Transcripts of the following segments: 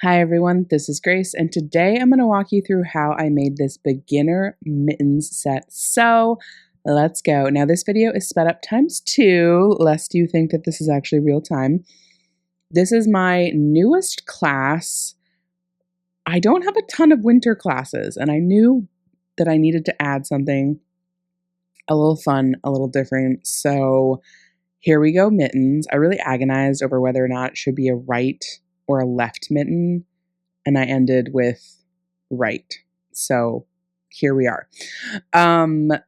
Hi everyone, this is Grace, and today I'm going to walk you through how I made this beginner mittens set. So let's go. Now this video is sped up ×2, lest you think that this is actually real time. This is my newest class. I don't have a ton of winter classes, and I knew that I needed to add something a little fun, a little different. So here we go, mittens. I really agonized over whether or not it should be a right or a left mitten, and I ended with right. So here we are. The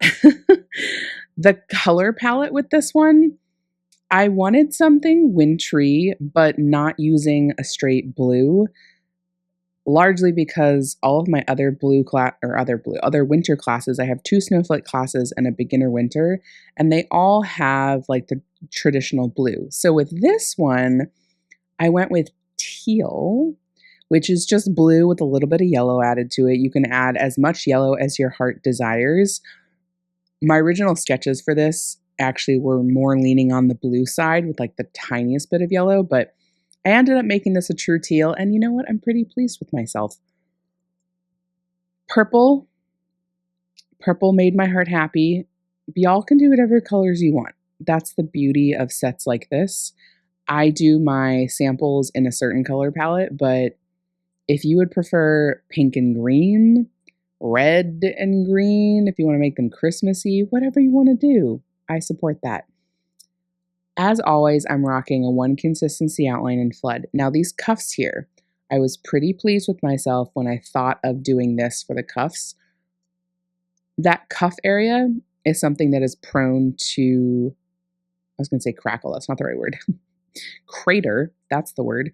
color palette with this one, I wanted something wintry, but not using a straight blue, largely because all of my other other winter classes, I have 2 snowflake classes and a beginner winter, and they all have like the traditional blue. So with this one, I went with teal, which is just blue with a little bit of yellow added to it. You can add as much yellow as your heart desires. My original sketches for this actually were more leaning on the blue side with like the tiniest bit of yellow, but I ended up making this a true teal, and you know what? I'm pretty pleased with myself. Purple. Purple made my heart happy. Y'all can do whatever colors you want. That's the beauty of sets like this. I do my samples in a certain color palette, but if you would prefer pink and green, red and green, if you want to make them Christmassy, whatever you want to do, I support that. As always, I'm rocking a 1 consistency outline in flood. Now these cuffs here, I was pretty pleased with myself when I thought of doing this for the cuffs. That cuff area is something that is prone to, I was going to say crackle, that's not the right word. Crater, that's the word.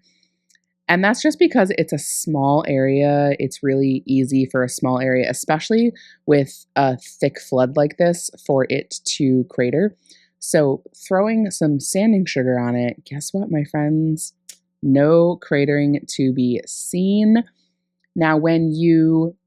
And that's just because it's a small area. It's really easy for a small area, especially with a thick flood like this, for it to crater. So throwing some sanding sugar on it, guess what, my friends? No cratering to be seen. Now, when you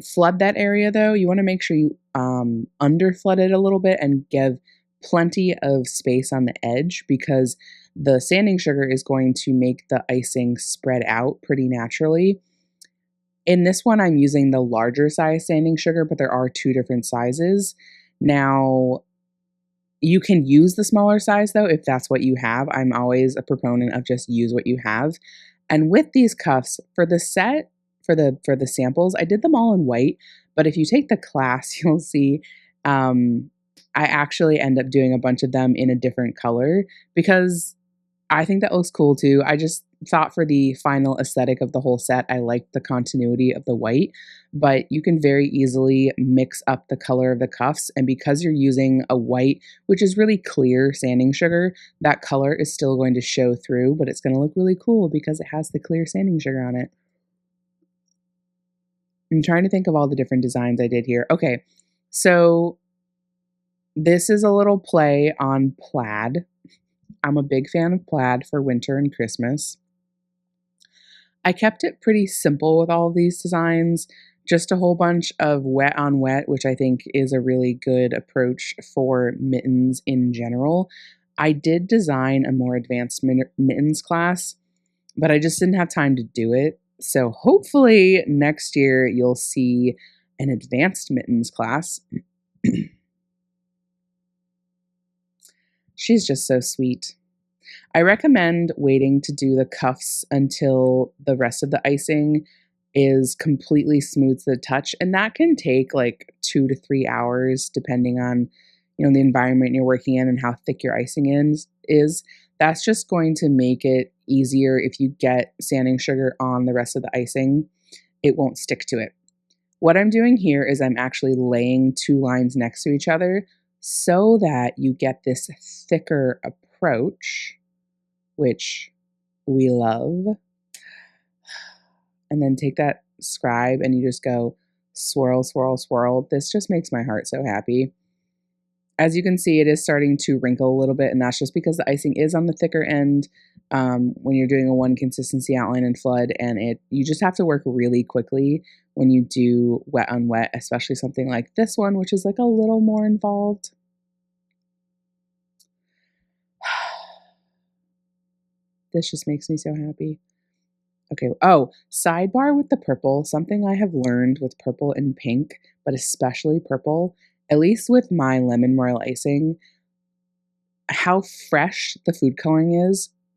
flood that area, though, you want to make sure you underflood it a little bit and give plenty of space on the edge, because the sanding sugar is going to make the icing spread out pretty naturally. In this one, I'm using the larger size sanding sugar, but there are 2 different sizes. Now, you can use the smaller size though if that's what you have. I'm always a proponent of just use what you have. And with these cuffs, for the set, for the samples, I did them all in white, but if you take the class, you'll see I actually end up doing a bunch of them in a different color because I think that looks cool too. I just thought for the final aesthetic of the whole set, I liked the continuity of the white, but you can very easily mix up the color of the cuffs. And because you're using a white, which is really clear sanding sugar, that color is still going to show through, but it's going to look really cool because it has the clear sanding sugar on it. I'm trying to think of all the different designs I did here. Okay, so this is a little play on plaid. I'm a big fan of plaid for winter and Christmas. I kept it pretty simple with all of these designs, just a whole bunch of wet on wet, which I think is a really good approach for mittens in general. I did design a more advanced mittens class, but I just didn't have time to do it. So hopefully next year you'll see an advanced mittens class. She's just so sweet. I recommend waiting to do the cuffs until the rest of the icing is completely smooth to the touch, and that can take like 2 to 3 hours depending on, the environment you're working in and how thick your icing is. That's just going to make it easier if you get sanding sugar on the rest of the icing. It won't stick to it. What I'm doing here is I'm actually laying 2 lines next to each other so that you get this thicker approach, which we love. And then take that scribe and you just go swirl, swirl, swirl. This just makes my heart so happy. As you can see, it is starting to wrinkle a little bit, and that's just because the icing is on the thicker end when you're doing a 1 consistency outline and flood, and you just have to work really quickly when you do wet on wet, especially something like this one, which is like a little more involved. This just makes me so happy. Okay. Oh, sidebar with the purple. Something I have learned with purple and pink, but especially purple, at least with my lemon royal icing, how fresh the food coloring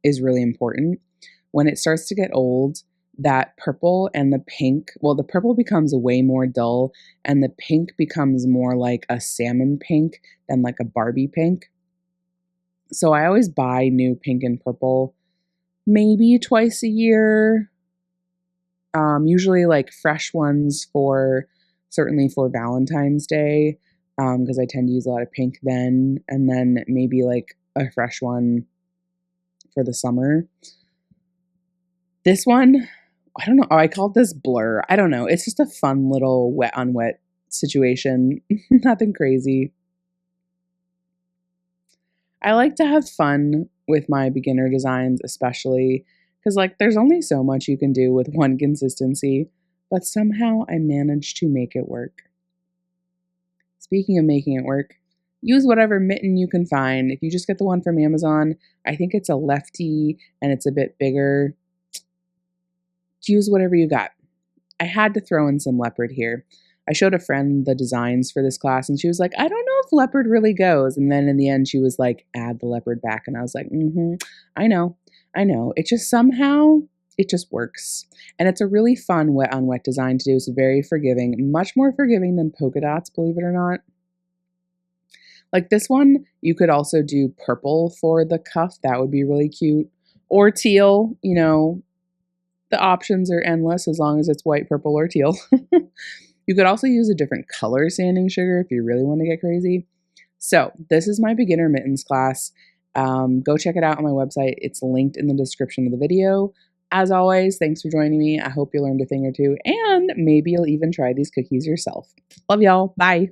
is really important. When it starts to get old, that purple and the pink, well, the purple becomes way more dull and the pink becomes more like a salmon pink than like a Barbie pink. So I always buy new pink and purple maybe twice a year. Usually like fresh ones for certainly for Valentine's Day, because I tend to use a lot of pink then, and then maybe like a fresh one for the summer. This one, I don't know. Oh, I called this Blur. I don't know. It's just a fun little wet on wet situation. Nothing crazy. I like to have fun with my beginner designs, especially because, like, there's only so much you can do with one consistency, but somehow I managed to make it work. Speaking of making it work, use whatever mitten you can find. If you just get the one from Amazon, I think it's a lefty and it's a bit bigger. Use whatever you got. I had to throw in some leopard here. I showed a friend the designs for this class and she was like, I don't know if leopard really goes. And then in the end, she was like, add the leopard back. And I was like, I know. It just somehow, it just works. And it's a really fun wet on wet design to do. It's very forgiving, much more forgiving than polka dots, believe it or not. Like this one, you could also do purple for the cuff. That would be really cute. Or teal, the options are endless as long as it's white, purple, or teal. You could also use a different color sanding sugar if you really want to get crazy. So this is my beginner mittens class. Go check it out on my website. It's linked in the description of the video. As always, thanks for joining me. I hope you learned a thing or two, and maybe you'll even try these cookies yourself. Love y'all. Bye.